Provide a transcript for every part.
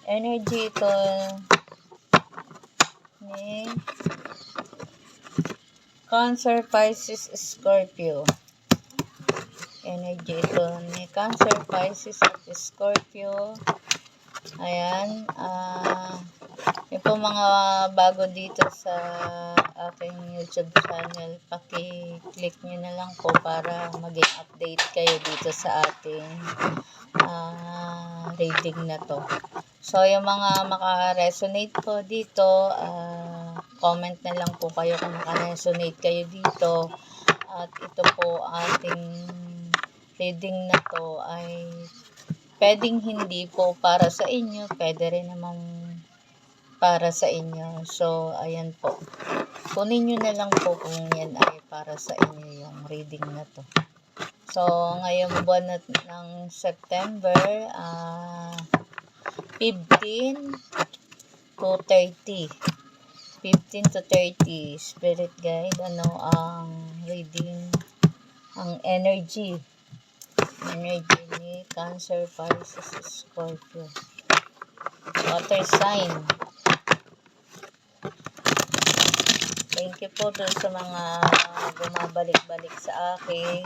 energy ito ni Cancer, Pisces, Scorpio. Energy ito ni Cancer, Pisces at Scorpio. Ayan. Yung po mga bago dito sa aking YouTube channel, paki-click nyo na lang po para maging update kayo dito sa ating reading na to. So, yung mga maka-resonate po dito, comment na lang po kayo kung maka-resonate kayo dito. At ito po ating reading na to ay pwedeng hindi po para sa inyo, pwede rin naman para sa inyo. So, ayan po. Kunin nyo na lang po kung yan ay para sa inyo yung reading na to. So, ngayong buwan ng September, 15 to 30. 15 to 30. Spirit guide, ano ang reading, ang energy ni Cancer, Pisces, Scorpio. Water sign. Thank you po dun sa mga bumabalik-balik sa akin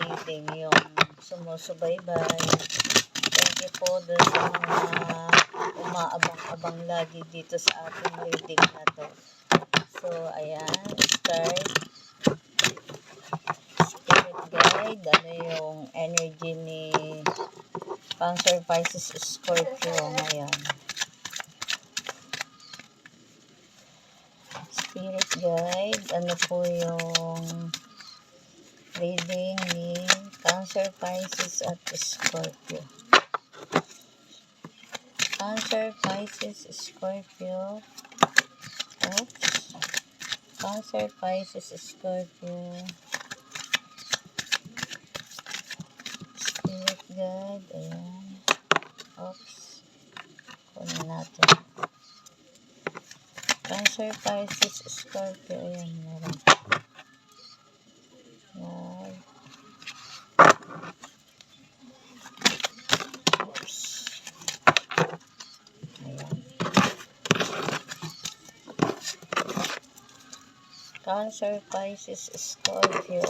reading, yung sumusubaybay. Thank you po dun sa mga umaabang-abang lagi dito sa ating reading na to. So, ayan, start. Spirit guide, ano yung energy ni Cancer, Pisces, Scorpio ngayon. Spirit guide, ano po yung reading ni Cancer, Pisces at Scorpio. Cancer, Pisces, Scorpio. Oops. Cancer, Pisces, Scorpio. Spirit guide, ayan. Oops. Kunin natin. Cancer, Pisces, Scorpio. Ayan, meron. Ayan. Oops. Ayan. Cancer, Pisces, Scorpio.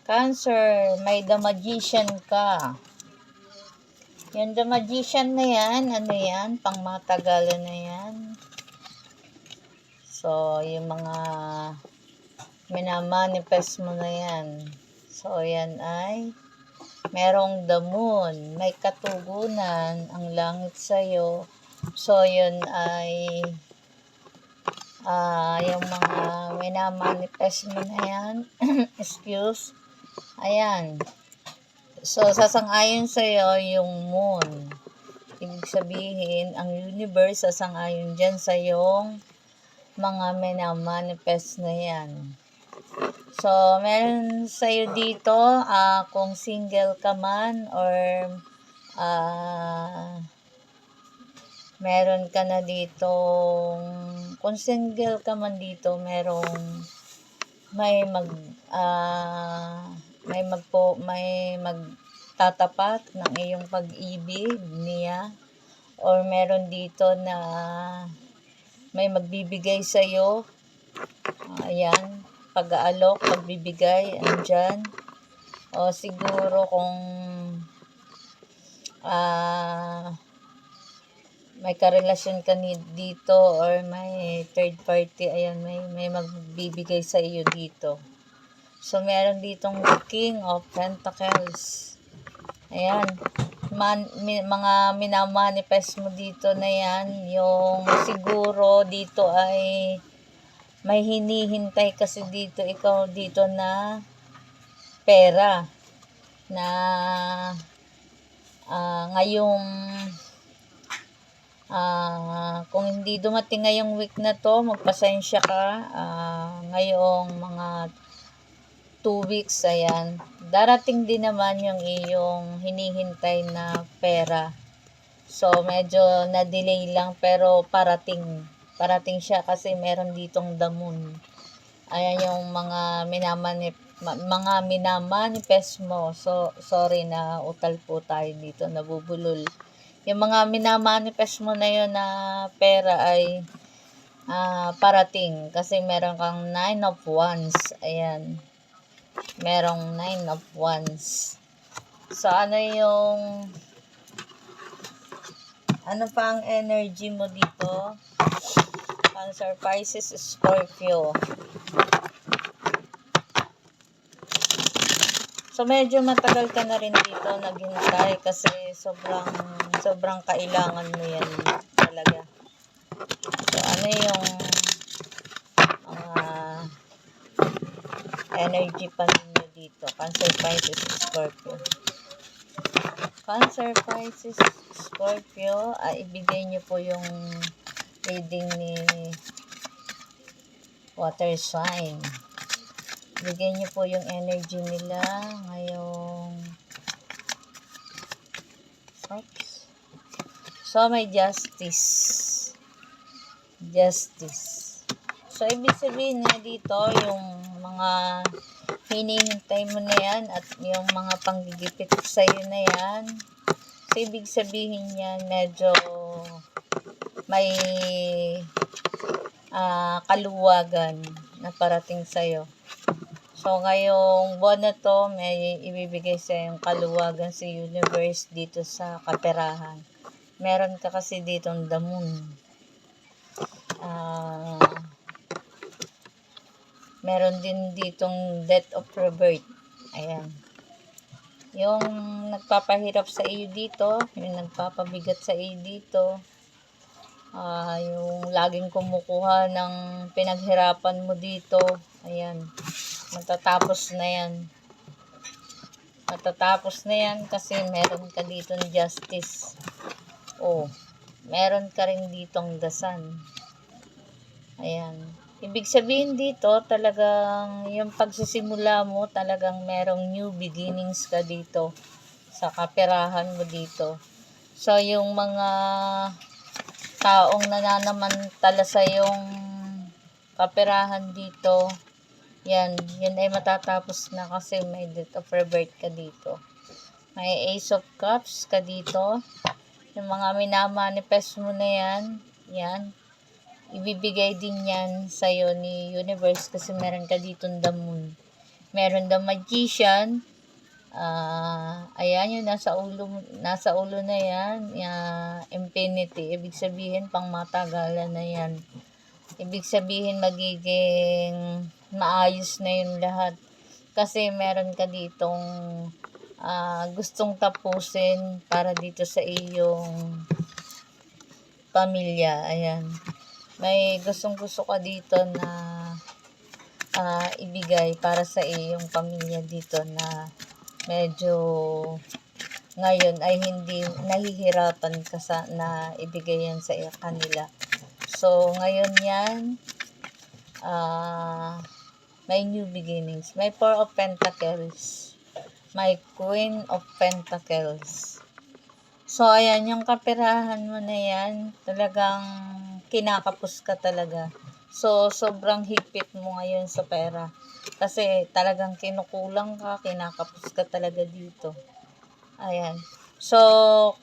Cancer, may the Magician ka. Yung the Magician na yan, ano yan? Pangmatagalan na yan. So, yung mga minamanifest mo na yan. So, yan ay merong the moon. May katugunan ang langit sa'yo. So, yun ay yung mga minamanifest mo na yan. Excuse. Ayan. So, sasang-ayon sa'yo yung moon. Ibig sabihin, ang universe sasang-ayon dyan sa yung mga minamanifest na yan. So, meron sa'yo dito, kung single ka man or meron ka na dito, kung single ka man dito, may magtatapat ng iyong pag-ibig niya, or meron dito na may magbibigay sa iyo. Ayan, pag-aalok, pagbibigay, andyan. O siguro kung may karelasyon ka dito or may third party, ayan, may magbibigay sa iyo dito. So, meron ditong King of Pentacles. Ayan. Mga minamanifest mo dito na yan. Yung siguro dito ay may hinihintay kasi dito, ikaw dito na pera. Na ngayong kung hindi dumating ngayong week na to, magpasensya ka. Ngayong mga 2 weeks, ayan, darating din naman yung iyong hinihintay na pera. So, medyo na-delay lang, pero parating siya kasi meron ditong the moon. Ayan yung mga mga minamanifest mo. So, sorry na utal po tayo dito, nabubulol. Yung mga minamanifest mo na yun na pera ay parating. Kasi meron kang 9 of Wands. Ayan. Merong 9 of Wands. So, ano pa ang energy mo dito? Cancer, Pisces, Scorpio. So, medyo matagal ka na rin dito naghintay kasi sobrang kailangan mo yan talaga. So, ano yung energy pa ninyo dito? Cancer, Pisces, Scorpio. Cancer, Pisces, Scorpio, ibigay nyo po yung reading ni water sign. Bigay nyo po yung energy nila ngayong so may justice. So ibig sabihin nga dito yung mga hinihintay mo na yan at yung mga panggigipit sa'yo na yan. So, ibig sabihin yan, medyo may kaluwagan na parating sa'yo. So, ngayong buwan na to, may ibibigay sa'yo yung kaluwagan sa universe dito sa kaperahan. Meron ka kasi ditong the moon. Meron din ditong death of rebirth. Ayan. Yung nagpapahirap sa iyo dito, yung nagpapabigat sa iyo dito, yung laging kumukuha ng pinaghirapan mo dito, ayan, matatapos na yan. Matatapos na yan kasi meron ka ditong justice. Meron ka rin ditong dasan. Ayan. Ibig sabihin dito, talagang yung pagsisimula mo, talagang merong new beginnings ka dito sa kaperahan mo dito. So, yung mga taong nananamantala sa yung kaperahan dito, yan ay matatapos na kasi may death of rebirth ka dito. May Ace of Cups ka dito. Yung mga minamanifest mo na yan, ibibigay din yan sa'yo ni universe kasi meron ka ditong the moon. Meron the magician. Ayan yung nasa ulo na yan. Infinity. Ibig sabihin pang matagalan na yan. Ibig sabihin magiging maayos na yung lahat. Kasi meron ka ditong gustong tapusin para dito sa iyong pamilya. Ayan. May gusto ka dito na ibigay para sa iyong pamilya dito na medyo ngayon ay hindi nahihirapan ka na ibigay yan sa kanila. So, ngayon yan, may new beginnings. May Four of Pentacles. May Queen of Pentacles. So, ayan, yung kaperahan mo na yan, talagang kinakapos ka talaga. So, sobrang higpit mo ngayon sa pera. Kasi talagang kinukulang ka, kinakapos ka talaga dito. Ayan. So,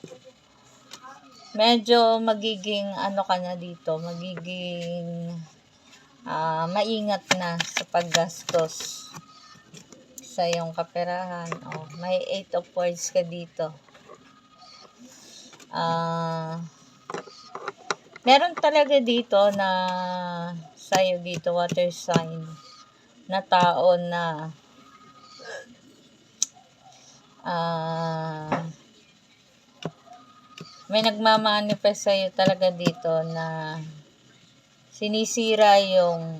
medyo magiging ka na dito, magiging maingat na sa paggastos sa iyong kaperahan. May 8 of Swords ka dito. Meron talaga dito na sa'yo dito, water sign, na tao na may nagmamanifest sa'yo talaga dito na sinisira yung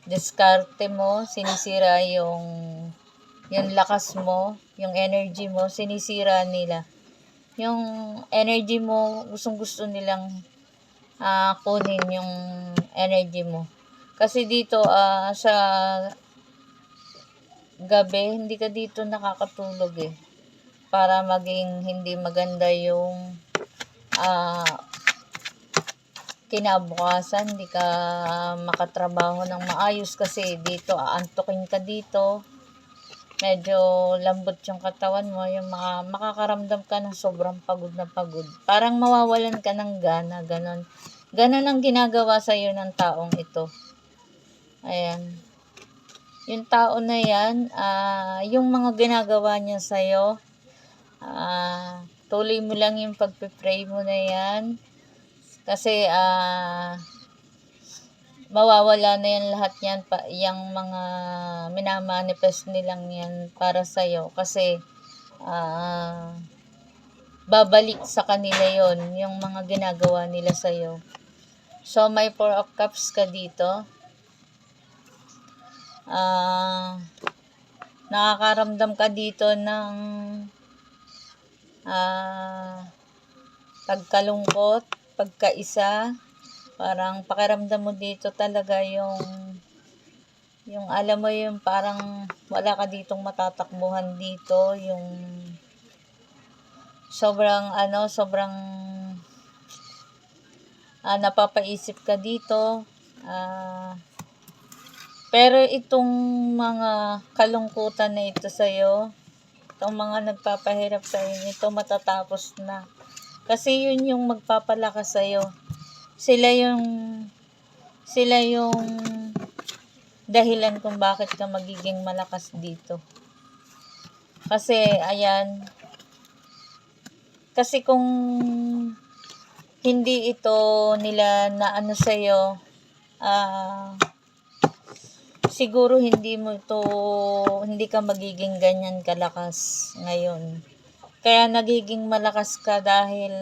diskarte mo, sinisira yung lakas mo, yung energy mo, sinisira nila. Yung energy mo, gustong-gusto nilang kunin yung energy mo. Kasi dito sa gabi, hindi ka dito nakakatulog para maging hindi maganda yung kinabukasan, hindi ka makatrabaho ng maayos kasi dito, aantukin ka dito. Medyo lambot yung katawan mo, yung makakaramdam ka ng sobrang pagod na pagod. Parang mawawalan ka ng gana, ganon. Ganon ang ginagawa sa iyo ng taong ito. Ayan. Yung tao na yan, yung mga ginagawa niya sa iyo, tuloy mo lang yung pagpe-pray mo na yan. Kasi mawawala na yan lahat yan, yung mga minamanifest nilang yan para sa'yo. Kasi babalik sa kanila yon yung mga ginagawa nila sa'yo. So, may 4 of Cups ka dito. Nakakaramdam ka dito ng pagkalungkot, pagkaisa. Parang pakiramdam mo dito talaga yung alam mo yung parang wala ka ditong matatakbuhan dito, yung sobrang napapaisip ka dito. Pero itong mga kalungkutan na ito sa'yo, itong mga nagpapahirap sa inyo, ito matatapos na. Kasi yun yung magpapalakas sa'yo. Sila yung dahilan kung bakit ka magiging malakas dito. Kasi, ayan, kasi kung hindi ito nila na ano sa'yo, siguro hindi ka magiging ganyan kalakas ngayon. Kaya nagiging malakas ka dahil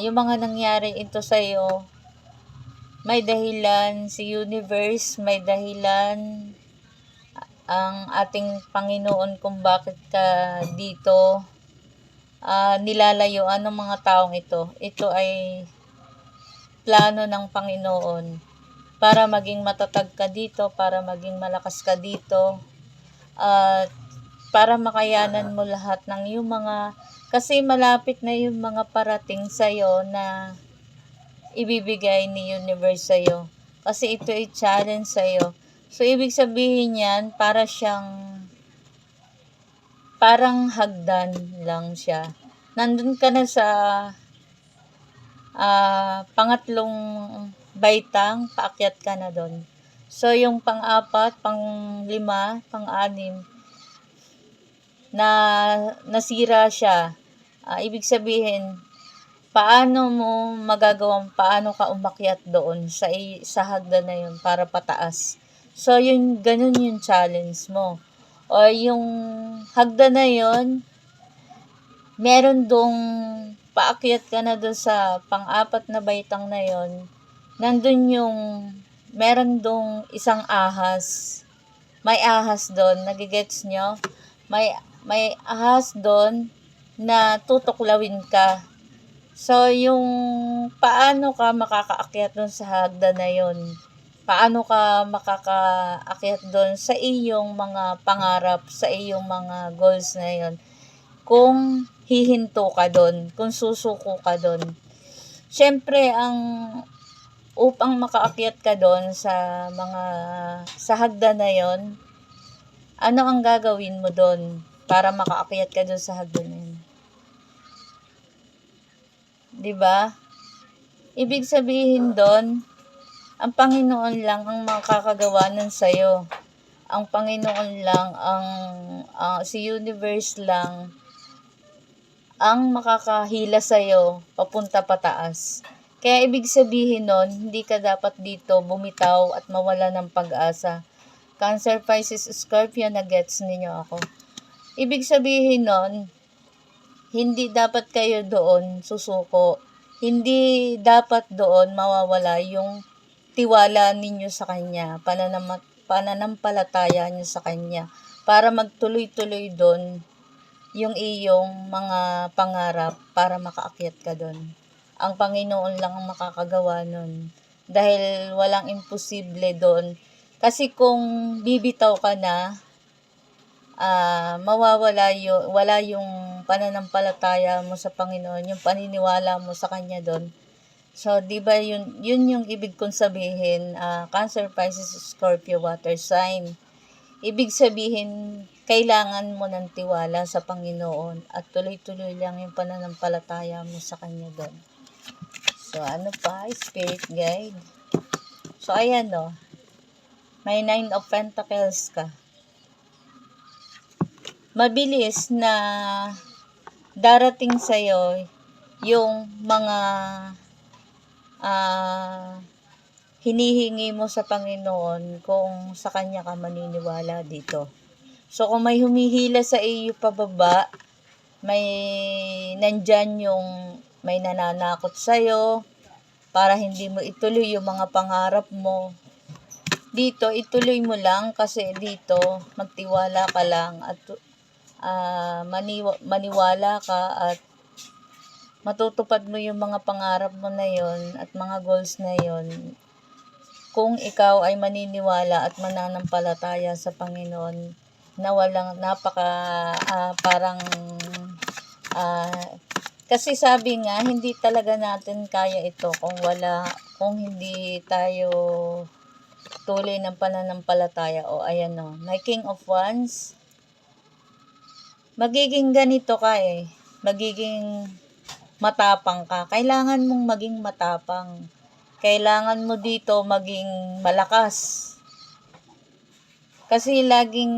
yung mga nangyari ito sa'yo, may dahilan si universe, may dahilan ang ating Panginoon kung bakit ka dito nilalayuan ng mga taong ito. Ito ay plano ng Panginoon para maging matatag ka dito, para maging malakas ka dito, at para makayanan mo lahat ng yung mga, kasi malapit na yung mga parating sa'yo na ibibigay ni universe sa'yo. Kasi ito ay challenge sa'yo. So, ibig sabihin yan, parang hagdan lang siya. Nandun ka na sa pangatlong baitang, paakyat ka na doon. So, yung pang-4, pang-5, pang-6, na nasira siya. Ibig sabihin, paano ka umakyat doon sa hagdan na yun para pataas. So, ganun yung challenge mo. O yung hagdan na yun, meron dong paakyat ka na doon sa pang-4 na baitang na yun, meron dong isang ahas. May ahas doon, nagigets nyo? May ahas doon na tutuklawin ka. So, yung paano ka makakaakyat doon sa hagdan na yun? Paano ka makakaakyat doon sa iyong mga pangarap, sa iyong mga goals na yun? Kung hihinto ka doon, kung susuko ka doon. Siyempre, upang makaakyat ka doon sa hagdan na yon, ano ang gagawin mo doon para makaakyat ka doon sa hagdan na yun? Diba? Ibig sabihin doon, ang Panginoon lang ang makakagawa nun sa'yo. Ang Panginoon lang, si universe lang ang makakahila sa'yo papunta pataas. Kaya ibig sabihin nun, hindi ka dapat dito bumitaw at mawala ng pag-asa. Cancer, Pisces, Scorpio, na-gets ninyo ako. Ibig sabihin nun, hindi dapat kayo doon susuko. Hindi dapat doon mawawala yung tiwala ninyo sa Kanya, pananampalataya nyo sa Kanya, para magtuloy-tuloy doon yung iyong mga pangarap para makaakyat ka doon. Ang Panginoon lang ang makakagawa nun. Dahil walang imposible doon. Kasi kung bibitaw ka na, wala yung pananampalataya mo sa Panginoon, yung paniniwala mo sa Kanya doon, So, di ba yun yung ibig kong sabihin, Cancer, Pisces, Scorpio, water sign. Ibig sabihin, kailangan mo ng tiwala sa Panginoon at tuloy-tuloy lang yung pananampalataya mo sa Kanya doon. So, ano pa? Spirit guide. So, ayan o. May 9 of Pentacles ka. Mabilis na darating sa'yo yung mga hinihingi mo sa Panginoon kung sa Kanya ka maniniwala dito. So, kung may humihila sa iyo pababa, may nandyan yung may nananakot sa'yo para hindi mo ituloy yung mga pangarap mo. Dito, ituloy mo lang kasi dito, magtiwala ka lang at maniwala ka at matutupad mo yung mga pangarap mo na yon at mga goals na yon kung ikaw ay maniniwala at mananampalataya sa Panginoon na walang parang kasi sabi nga hindi talaga natin kaya ito kung hindi tayo tuloy ng pananampalataya. O ayan o, may King of Wands. Magiging ganito ka magiging matapang ka. Kailangan mong maging matapang. Kailangan mo dito maging malakas. Kasi laging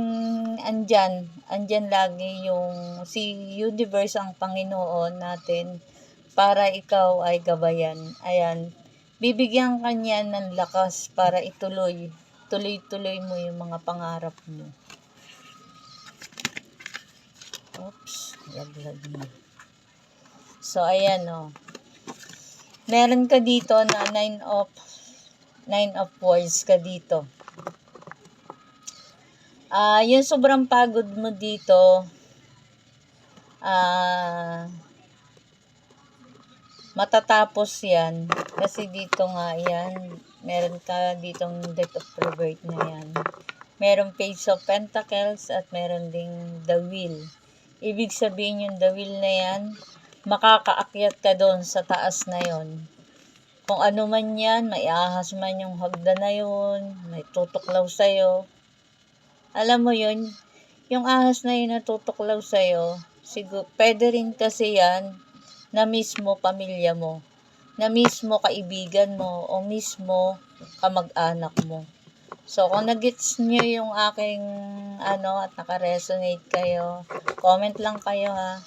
andyan lagi yung si Universe, ang Panginoon natin, para ikaw ay gabayan. Ayan, bibigyan ka niya ng lakas para tuloy-tuloy mo yung mga pangarap mo. Oops, laglag mo. So, ayan o. Meron ka dito na 9 of Wands ka dito. Yung sobrang pagod mo dito, matatapos yan. Kasi dito nga yan, meron ka ditong Death of Rebirth na yan. Meron Page of Pentacles at meron ding The Wheel. Ibig sabihin yung The Wheel na yan, makakaakyat ka doon sa taas na yon. Kung ano man yan, may ahas man yung hagdan na yun, may tutuklaw sa'yo. Alam mo yun, yung ahas na yun na tutuklaw sa'yo, pwede rin kasi yan na mismo pamilya mo, na mismo kaibigan mo, o mismo kamag-anak mo. So, kung nagets nyo yung aking at nakaresonate kayo, comment lang kayo ha.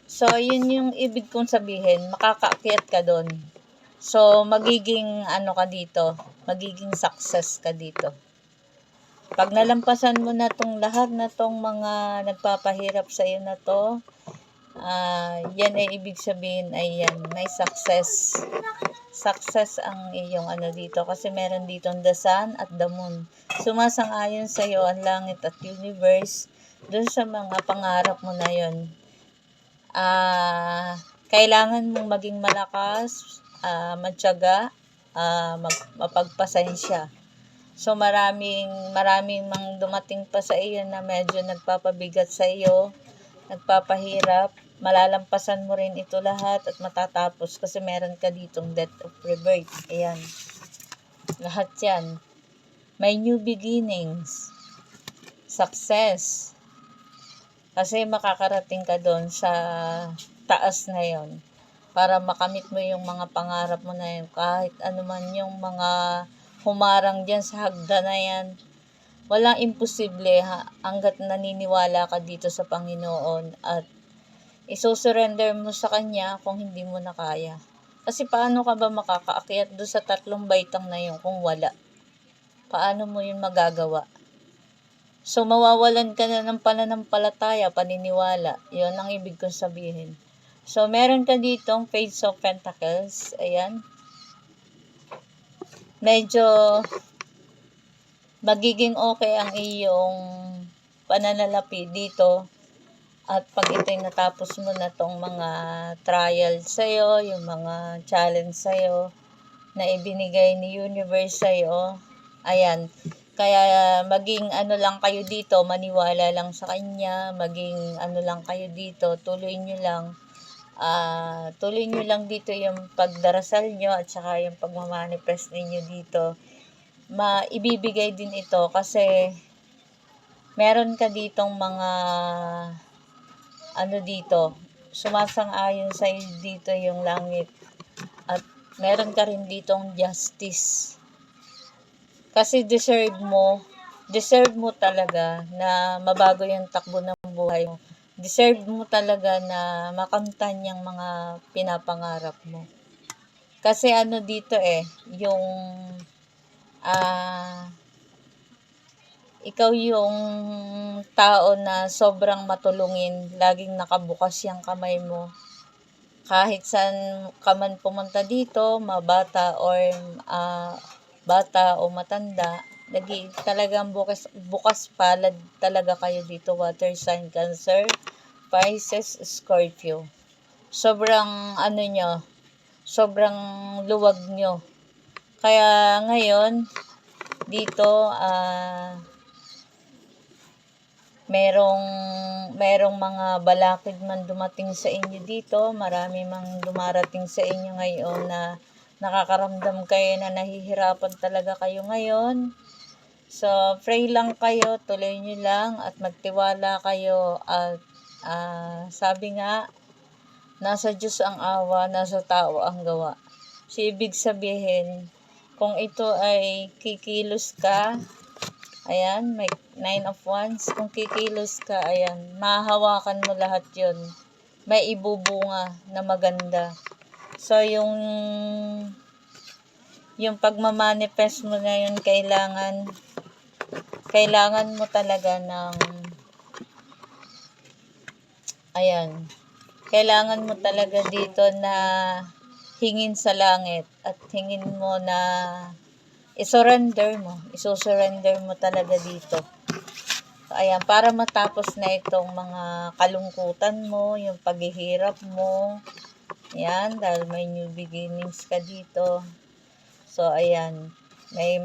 So, yun yung ibig kong sabihin, makakaakyat ka doon. So, magiging ka dito, magiging success ka dito. Pag nalampasan mo na tong lahat na tong mga nagpapahirap sa iyo na to, yan ay ibig sabihin ay yan, may success. Success ang iyong dito kasi meron ditong the sun at the moon. Sumasang-ayon sa iyo ang langit at universe dun sa mga pangarap mo na yon. Kailangan mong maging malakas, matyaga, mapagpasensya. So maraming mang dumating pa sa iyo na medyo nagpapabigat sa iyo, nagpapahirap. Malalampasan mo rin ito lahat at matatapos kasi meron ka ditong Death of Rebirth. Ayan. Lahat yan. May new beginnings. Success. Kasi makakarating ka doon sa taas na yon para makamit mo yung mga pangarap mo na yun. Kahit ano man yung mga humarang dyan sa hagdan na yan, walang imposible hanggat naniniwala ka dito sa Panginoon at isusurrender mo sa Kanya kung hindi mo na kaya. Kasi paano ka ba makakaakyat doon sa 3 baitang na yun kung wala? Paano mo yun magagawa? So, mawawalan ka na ng pananampalataya, paniniwala. Yun ang ibig kong sabihin. So, meron ka ditong Page of Pentacles. Ayan. Medyo magiging okay ang iyong pananalapi dito. At pag ito'y natapos mo na tong mga trial sa'yo, yung mga challenge sa'yo, na ibinigay ni Universe sa'yo, ayan. Kaya maging lang kayo dito, maniwala lang sa Kanya, maging lang kayo dito, tuloy nyo lang. tuloy nyo lang dito yung pagdarasal nyo at saka yung pagmamanifest ninyo dito. Ibibigay din ito kasi meron ka ditong mga dito, sumasang-ayon sa dito yung langit at meron ka rin ditong justice. Kasi deserve mo talaga na mabago yung takbo ng buhay mo. Deserve mo talaga na makamtan yung mga pinapangarap mo. Kasi dito yung ikaw yung tao na sobrang matulungin, laging nakabukas yung kamay mo. Kahit saan ka man pumunta dito, mabata or bata o matanda, talagang bukas palad talaga kayo dito, water sign Cancer, Pisces, Scorpio. Sobrang sobrang luwag nyo. Kaya ngayon dito merong mga balakid man dumating sa inyo dito, marami mang dumarating sa inyo ngayon na nakakaramdam kayo na nahihirapan talaga kayo ngayon. So, pray lang kayo, tuloy nyo lang at magtiwala kayo at sabi nga, nasa Diyos ang awa, nasa tao ang gawa. So, ibig sabihin, kung ito ay kikilos ka, ayan, may 9 of Wands. Kung kikilos ka, ayan, mahahawakan mo lahat yun. May ibubunga na maganda. So, yung pagmamanifest mo na yun, kailangan mo talaga ng, kailangan mo talaga dito na hingin sa langit at hingin mo na isusurrender mo talaga dito. So, ayan, para matapos na itong mga kalungkutan mo, yung paghihirap mo. Ayan, dahil may new beginnings ka dito. So, ayan, may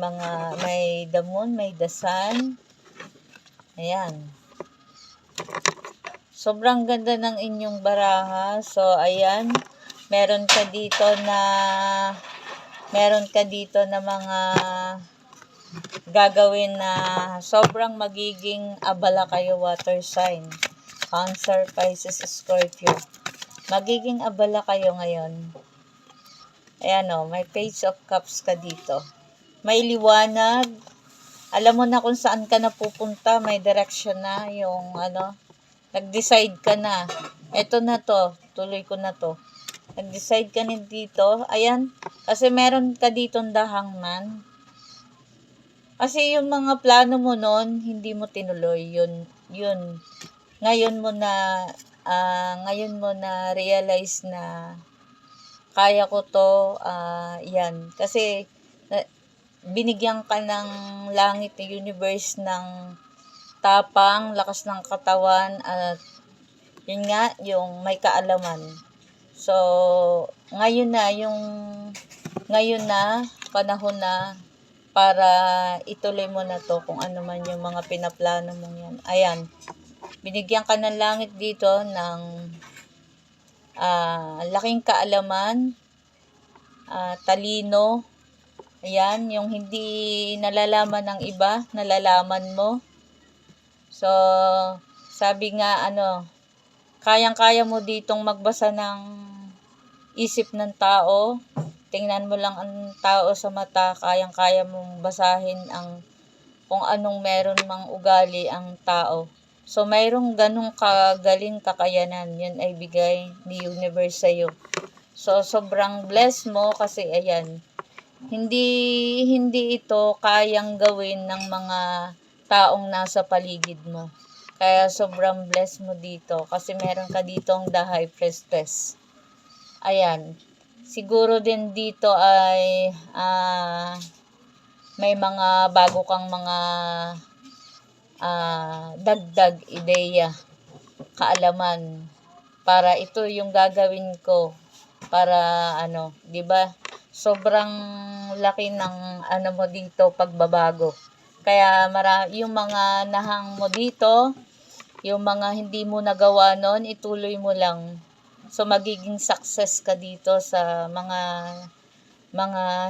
the moon, may the sun. Ayan. Sobrang ganda ng inyong baraha. So, ayan, meron ka dito na mga gagawin na sobrang magiging abala kayo, water sign Cancer, Pisces, Scorpio. Magiging abala kayo ngayon. Ayan may Page of Cups ka dito. May liwanag. Alam mo na kung saan ka na pupunta. May direction na. Yung nag-decide ka na. Ito na to. Tuloy ko na to. Nag-decide ka na dito. Ayan. Kasi meron ka ditong the Hangman. Kasi yung mga plano mo noon, hindi mo tinuloy. Yun. Ngayon mo na realize na kaya ko to. Yan. Kasi binigyan ka ng langit, universe ng tapang, lakas ng katawan, at yun nga, yung may kaalaman. So, ngayon na, panahon na para ituloy mo na to kung ano man yung mga pinaplano mong yan. Ayan, binigyan ka ng langit dito ng laking kaalaman, talino. Ayan, yung hindi nalalaman ng iba, nalalaman mo. So, sabi nga kayang-kaya mo ditong magbasa ng isip ng tao. Tingnan mo lang ang tao sa mata, kayang-kaya mong basahin kung anong meron mang ugali ang tao. So, mayroong ganong kagaling kakayanan. Yun ay bigay ni universe sa'yo. So, sobrang blessed mo kasi ayan, hindi ito kayang gawin ng mga taong nasa paligid mo. Kaya sobrang blessed mo dito kasi meron ka ditong the High Priestess. Ayan. Siguro din dito ay may mga bago kang mga dagdag ideya, kaalaman, para ito yung gagawin ko para 'di ba? Sobrang laki ng mo dito, pagbabago. Kaya yung mga nahang mo dito, yung mga hindi mo nagawa noon, ituloy mo lang. So, magiging success ka dito sa mga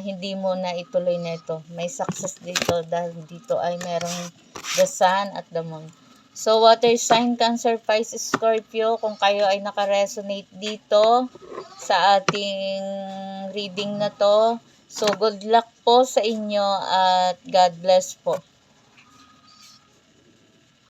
hindi mo na ituloy na ito. May success dito dahil dito ay merong the sun at the moon. So, water sign, Cancer, Pisces, Scorpio, kung kayo ay naka-resonate dito sa ating reading na to, so good luck po sa inyo at God bless po.